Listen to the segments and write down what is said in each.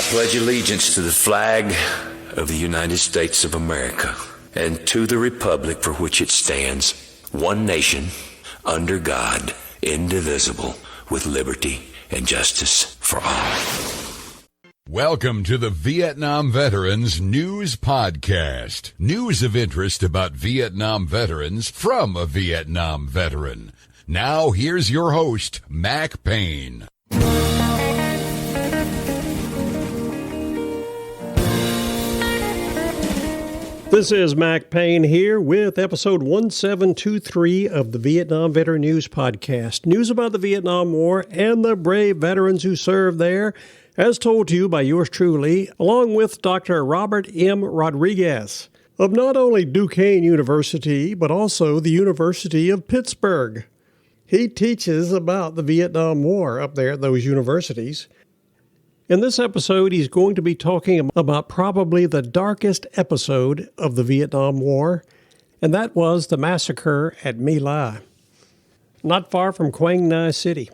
pledge allegiance to the flag of the United States of America and to the republic for which it stands, one nation, under God, indivisible, with liberty and justice for all. Welcome to the Vietnam Veterans News Podcast. News of interest about Vietnam veterans from a Vietnam veteran. Now, here's your host, Mac Payne. This is Mac Payne here with episode 1723 of the Vietnam Veteran News Podcast. News about the Vietnam War and the brave veterans who served there, as told to you by yours truly, along with Dr. Robert M. Rodrigues of not only Duquesne University, but also the University of Pittsburgh. He teaches about the Vietnam War up there at those universities. In this episode, he's going to be talking about probably the darkest episode of the Vietnam War, and that was the massacre at My Lai, not far from Quảng Ngãi City.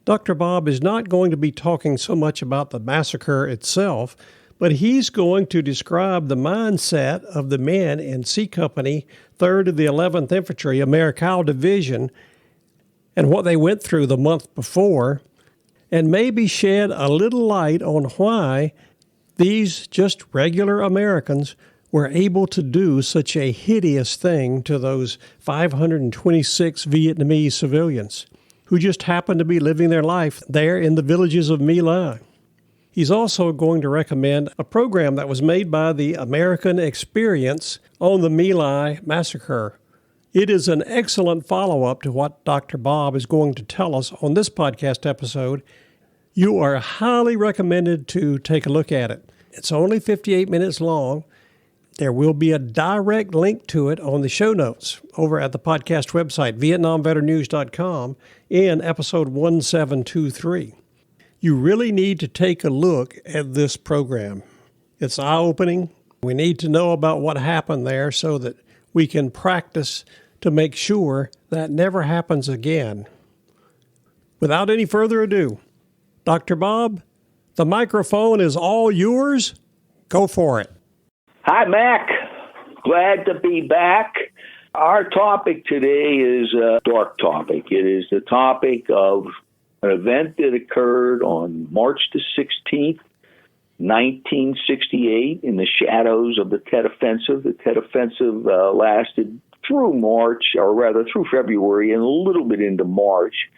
Dr. Bob is not going to be talking so much about the massacre itself, but he's going to describe the mindset of the men in C Company, 3rd of the 11th Infantry, Americal Division, and what they went through the month before, and maybe shed a little light on why these just regular Americans were able to do such a hideous thing to those 526 Vietnamese civilians who just happened to be living their life there in the villages of My Lai. He's also going to recommend a program that was made by the American Experience on the My Lai Massacre. It is an excellent follow-up to what Dr. Bob is going to tell us on this podcast episode. You are highly recommended to take a look at it. It's only 58 minutes long. There will be a direct link to it on the show notes over at the podcast website, VietnamVeteranNews.com, in episode 1723. You really need to take a look at this program. It's eye-opening. We need to know about what happened there so that we can practice to make sure that never happens again. Without any further ado, Dr. Bob, the microphone is all yours. Go for it. Hi, Mac. Glad to be back. Our topic today is a dark topic. It is the topic of an event that occurred on March the 16th, 1968, in the shadows of the Tet Offensive. The Tet Offensive lasted through March, or rather through February and a little bit into March.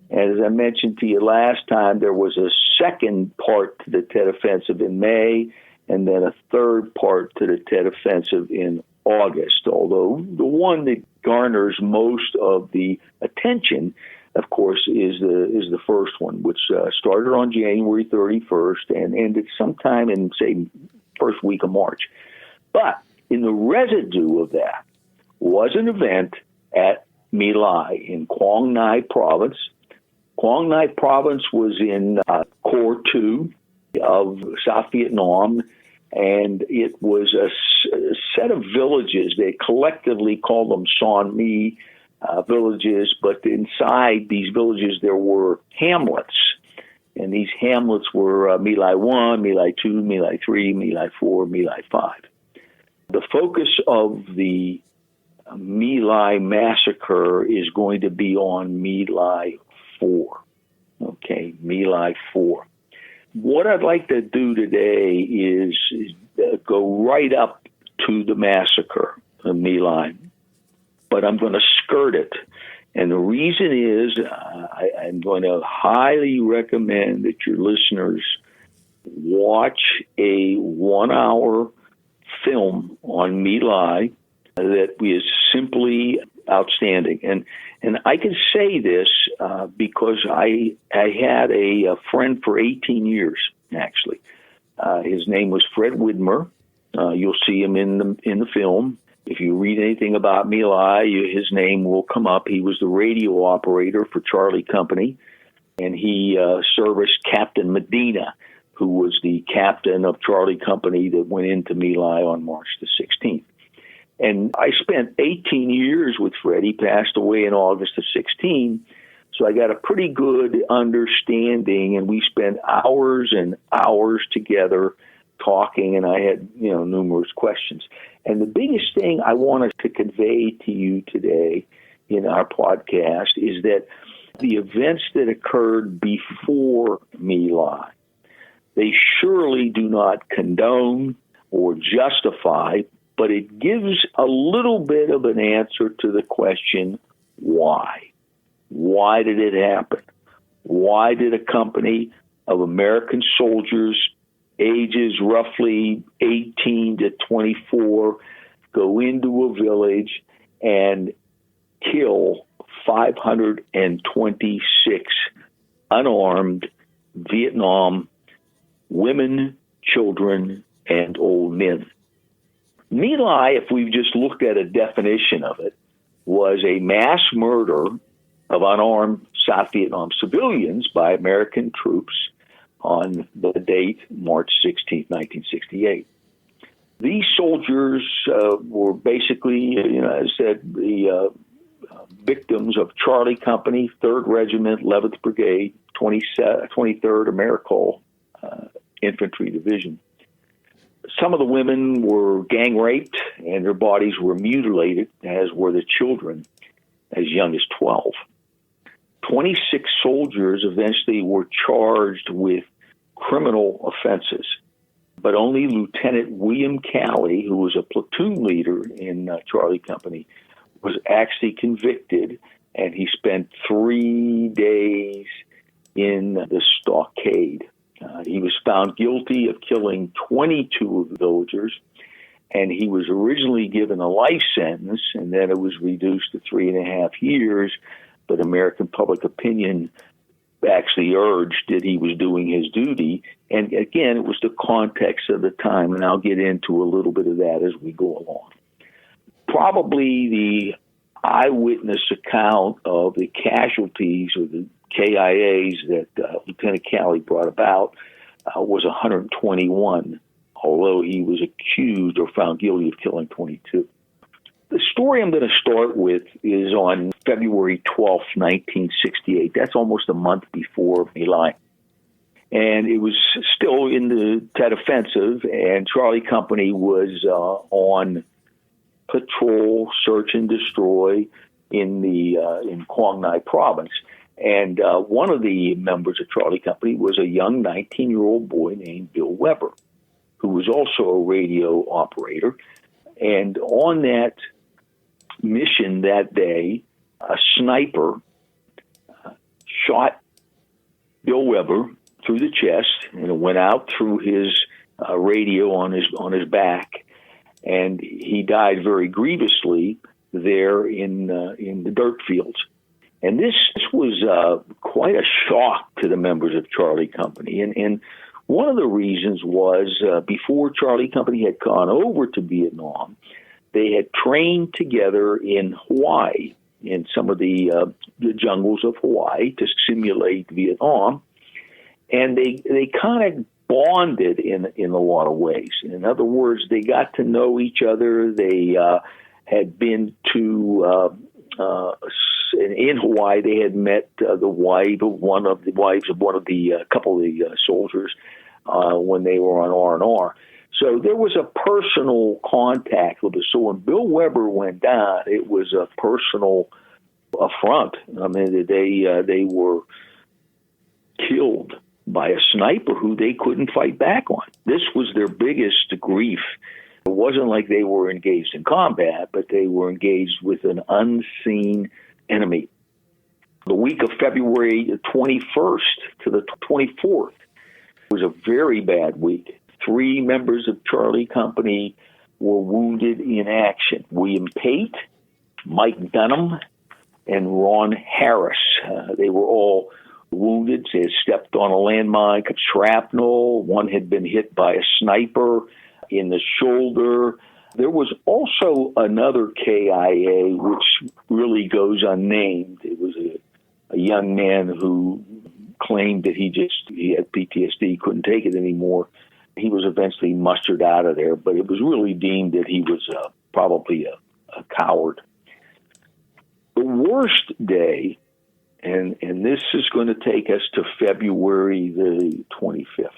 As I mentioned to you last time, there was a second part to the Tet Offensive in May, and then a third part to the Tet Offensive in August, although the one that garners most of the attention, of course, is the first one, which started on January 31st and ended sometime in, say, first week of March. But in the residue of that was an event at My Lai in Quảng Ngãi Province. Quảng Ngãi Province was in Corps 2 of South Vietnam, and it was a set of villages. They collectively called them Son Mi villages, but inside these villages there were hamlets, and these hamlets were My Lai 1, My Lai 2, My Lai 3, My Lai 4, My Lai 5. The focus of the My Lai Massacre is going to be on My Lai 4. Okay, My Lai 4. What I'd like to do today is go right up to the massacre of My Lai, but I'm going to skirt it. And the reason is I'm going to highly recommend that your listeners watch a 1-hour film on My Lai that is simply outstanding. And I can say this because I had a friend for 18 years, actually. His name was Fred Widmer. You'll see him in the film. If you read anything about My Lai, his name will come up. He was the radio operator for Charlie Company, and he serviced Captain Medina, who was the captain of Charlie Company that went into My Lai on March the 16th. And I spent 18 years with Fred. He passed away in August of 16, So I got a pretty good understanding, and we spent hours and hours together talking, and I had, numerous questions. And the biggest thing I wanted to convey to you today in our podcast is that the events that occurred before My Lai, they surely do not condone or justify, but it gives a little bit of an answer to the question, why? Why did it happen? Why did a company of American soldiers, ages roughly 18 to 24, go into a village and kill 526 unarmed Vietnam women, children, and old men? My Lai, if we've just looked at a definition of it, was a mass murder of unarmed South Vietnam civilians by American troops on the date March 16, 1968. These soldiers were basically, as I said, the victims of Charlie Company, 3rd Regiment, 11th Brigade, 23rd Americal Infantry Division. Some of the women were gang raped and their bodies were mutilated, as were the children as young as 12. 26 soldiers eventually were charged with criminal offenses, but only Lieutenant William Calley, who was a platoon leader in Charlie Company, was actually convicted, and he spent 3 days in the stockade. He was found guilty of killing 22 of the villagers, and he was originally given a life sentence, and then it was reduced to 3.5 years, but American public opinion actually urged that he was doing his duty. And again, it was the context of the time, and I'll get into a little bit of that as we go along. Probably the eyewitness account of the casualties or the KIAs that Lieutenant Calley brought about was 121, although he was accused or found guilty of killing 22. The story I'm going to start with is on February 12th, 1968. That's almost a month before My Lai. And it was still in the Tet Offensive, and Charlie Company was on patrol, search and destroy in Quảng Ngãi Province. And one of the members of Charlie Company was a young 19-year-old boy named Bill Weber, who was also a radio operator. And on that mission that day, a sniper shot Bill Weber through the chest, and it went out through his radio on his back, and he died very grievously there in the dirt fields. And this was quite a shock to the members of Charlie Company. And one of the reasons was before Charlie Company had gone over to Vietnam, they had trained together in Hawaii, in some of the jungles of Hawaii, to simulate Vietnam. And they kind of bonded in a lot of ways. In other words, they got to know each other. They had been to in Hawaii. They had met the wife of one of the couple of the soldiers when they were on R&R. So there was a personal contact with us. So when Bill Weber went down, it was a personal affront. I mean, they were killed by a sniper who they couldn't fight back on. This was their biggest grief. It wasn't like they were engaged in combat, but they were engaged with an unseen enemy. The week of February 21st to the 24th was a very bad week. 3 members of Charlie Company were wounded in action. William Pate, Mike Dunham, and Ron Harris. They were all wounded. They had stepped on a landmine, got shrapnel. One had been hit by a sniper in the shoulder. There was also another KIA, which really goes unnamed. It was a young man who claimed that he had PTSD, couldn't take it anymore. He was eventually mustered out of there, but it was really deemed that he was probably a coward. The worst day And this is going to take us to February the 25th.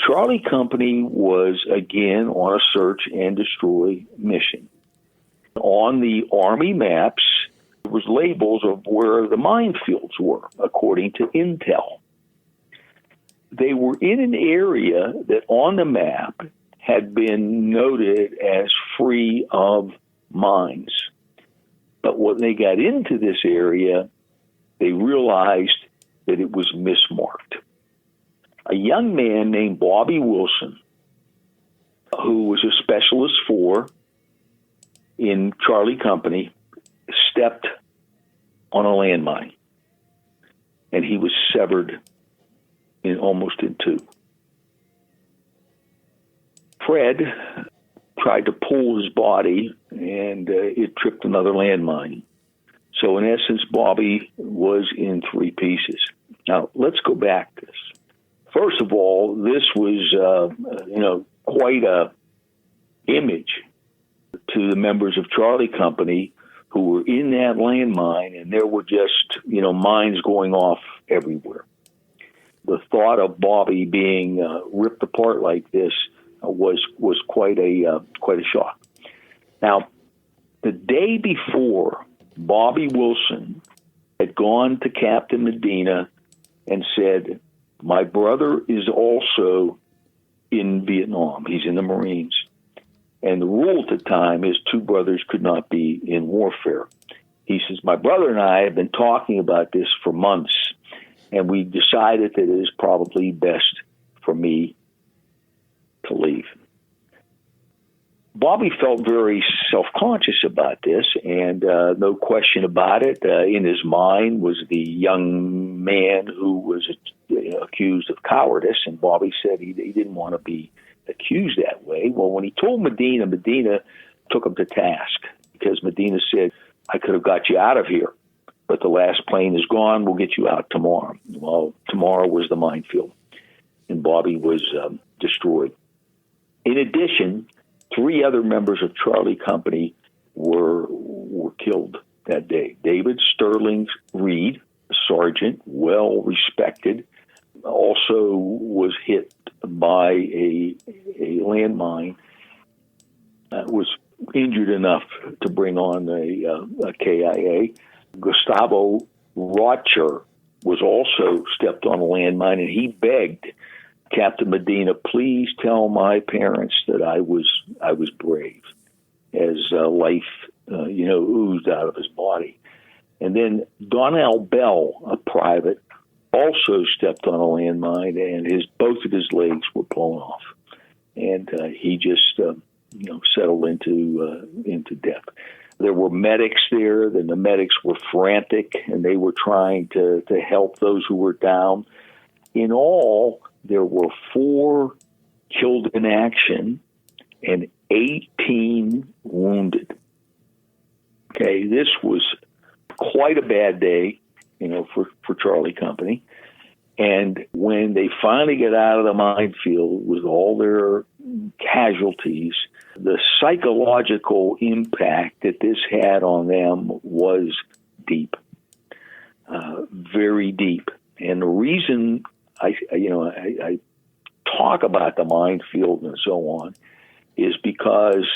Charlie Company was again on a search and destroy mission. On the Army maps, there was labels of where the minefields were, according to intel. They were in an area that on the map had been noted as free of mines. But when they got into this area, they realized that it was mismarked. A young man named Bobby Wilson, who was a specialist 4 in Charlie Company, stepped on a landmine, and he was severed almost in two. Fred tried to pull his body, and it tripped another landmine. So in essence, Bobby was in 3 pieces. Now, let's go back to this. First of all, this was, quite a image to the members of Charlie Company who were in that landmine, and there were just, mines going off everywhere. The thought of Bobby being ripped apart like this was quite a shock. Now, the day before, Bobby Wilson had gone to Captain Medina and said, "My brother is also in Vietnam. He's in the Marines. And the rule at the time is 2 brothers could not be in warfare." He says, "My brother and I have been talking about this for months, and we decided that it is probably best for me to leave." Bobby felt very self-conscious about this, and no question about it. In his mind was the young man who was accused of cowardice, and Bobby said he didn't want to be accused that way. Well, when he told Medina, Medina took him to task, because Medina said, "I could have got you out of here, but the last plane is gone. We'll get you out tomorrow." Well, tomorrow was the minefield, and Bobby was destroyed. In addition, 3 other members of Charlie Company were killed that day. David Sterling Reed, a sergeant, well respected, also was hit by a landmine, was injured enough to bring on a KIA. Gustavo Rocher was also stepped on a landmine, and he begged Captain Medina, "Please tell my parents that I was brave," as life, oozed out of his body. And then Donnell Bell, a private, also stepped on a landmine, and both of his legs were blown off, and he just settled into death. There were medics there, and the medics were frantic, and they were trying to help those who were down. In all, there were 4 killed in action and 18 wounded. Okay, this was quite a bad day, for Charlie Company. And when they finally get out of the minefield with all their casualties, the psychological impact that this had on them was deep, very deep. And the reason I talk about the minefield and so on is because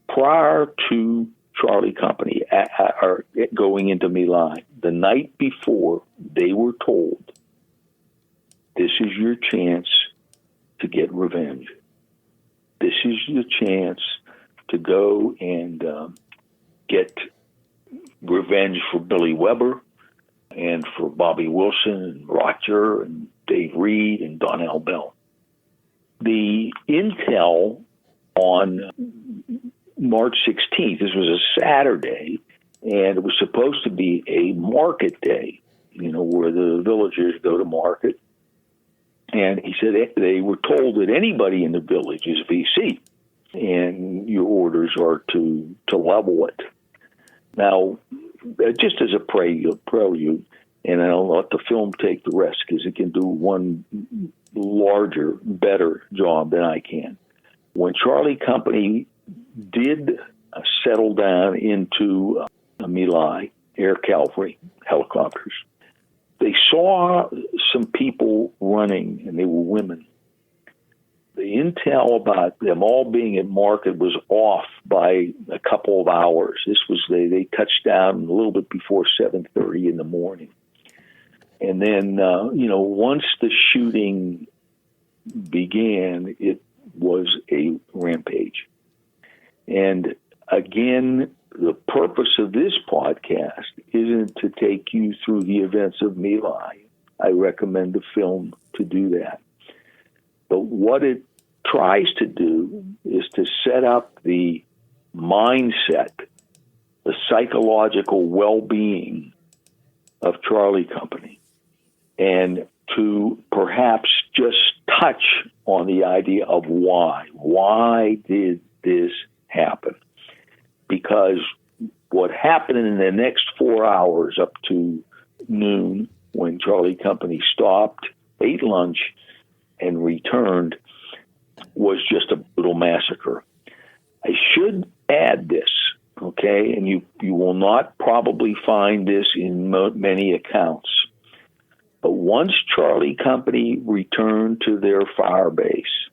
prior to Charlie Company going into My Lai, the night before, they were told, "This is your chance to get revenge. This is your chance to go and get revenge for Billy Weber and for Bobby Wilson and Roger and Dave Reed and Donnell Bell." The intel on March 16th, this was a Saturday, and it was supposed to be a market day, where the villagers go to market. And he said they were told that anybody in the village is VC, and your orders are to level it. Now, just as a prelude, and I'll let the film take the rest because it can do one larger, better job than I can. When Charlie Company did settle down into My Lai, air cavalry helicopters. They saw some people running, and they were women. The intel about them all being at market was off by a couple of hours. This was they touched down a little bit before 7:30 in the morning. And then, once the shooting began, it was a rampage. And again, the purpose of this podcast isn't to take you through the events of My Lai. I recommend the film to do that. But what it tries to do is to set up the mindset, the psychological well-being of Charlie Company, and to perhaps just touch on the idea of why. Why did this happen? Because what happened in the next 4 hours up to noon, when Charlie Company stopped, ate lunch, and returned, was just a brutal massacre. I should add this, okay, and you will not probably find this in many accounts. But once Charlie Company returned to their fire base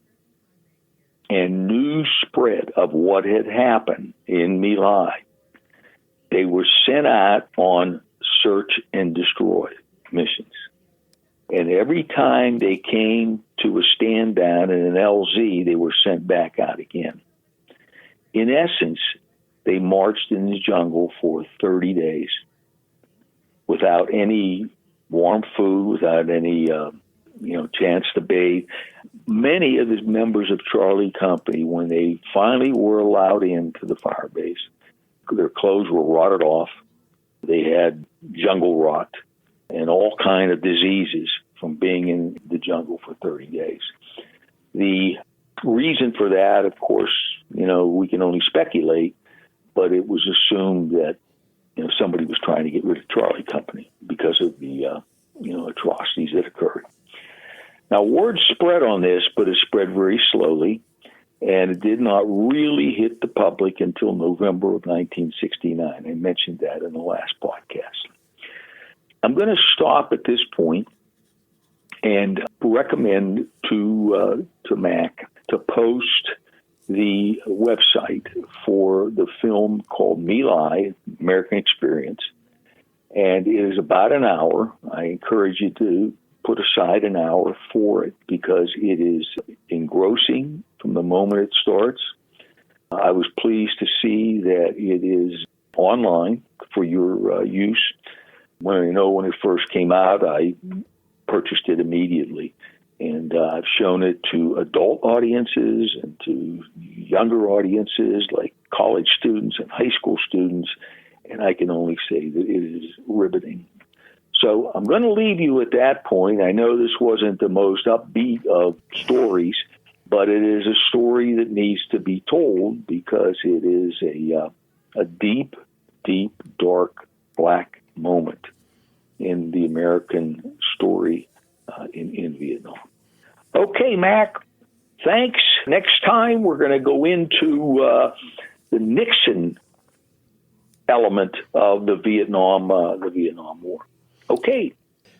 and news spread of what had happened in My Lai, they were sent out on search and destroy missions. And every time they came to a stand down in an LZ, they were sent back out again. In essence, they marched in the jungle for 30 days without any warm food, without any chance to bathe. Many of the members of Charlie Company, when they finally were allowed into the fire base, their clothes were rotted off. They had jungle rot and all kind of diseases from being in the jungle for 30 days. The reason for that, of course, we can only speculate, but it was assumed that somebody was trying to get rid of Charlie Company because of the atrocities that occurred. Now, word spread on this, but it spread very slowly, and it did not really hit the public until November of 1969. I mentioned that in the last podcast. I'm going to stop at this point and recommend to Mac to post the website for the film called My Lai, American Experience. And it is about an hour. I encourage you to put aside an hour for it because it is engrossing from the moment it starts. I was pleased to see that it is online for your use. When it first came out, I purchased it immediately. And I've shown it to adult audiences and to younger audiences like college students and high school students. And I can only say that it is riveting. So I'm going to leave you at that point. I know this wasn't the most upbeat of stories, but it is a story that needs to be told because it is a deep, deep, dark, black moment in the American story in Vietnam. Okay, Mac, thanks. Next time we're going to go into the Nixon element of the Vietnam War. Okay.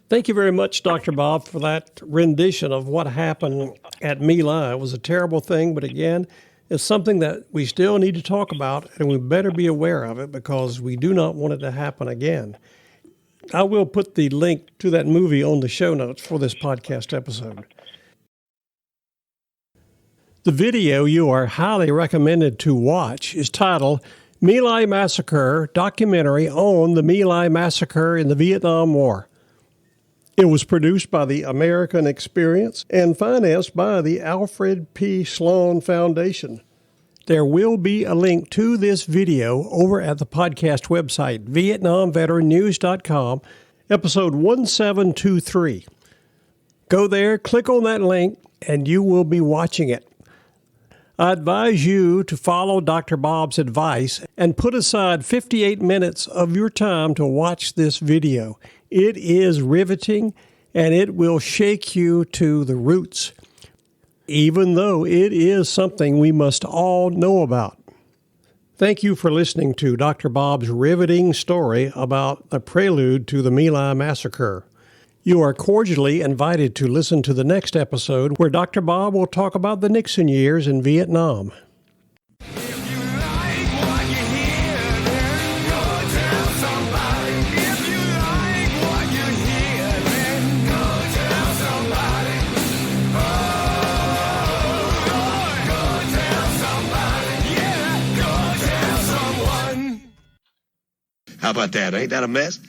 Thank you very much, Dr. Bob, for that rendition of what happened at My Lai. It was a terrible thing, but again, it's something that we still need to talk about, and we better be aware of it because we do not want it to happen again. I will put the link to that movie on the show notes for this podcast episode. The video you are highly recommended to watch is titled My Lai Massacre, documentary on the My Lai Massacre in the Vietnam War. It was produced by the American Experience and financed by the Alfred P. Sloan Foundation. There will be a link to this video over at the podcast website, VietnamVeteranNews.com, episode 1723. Go there, click on that link, and you will be watching it. I advise you to follow Dr. Bob's advice and put aside 58 minutes of your time to watch this video. It is riveting, and it will shake you to the roots, even though it is something we must all know about. Thank you for listening to Dr. Bob's riveting story about the prelude to the My Lai Massacre. You are cordially invited to listen to the next episode where Dr. Bob will talk about the Nixon years in Vietnam. How about that? Ain't that a mess?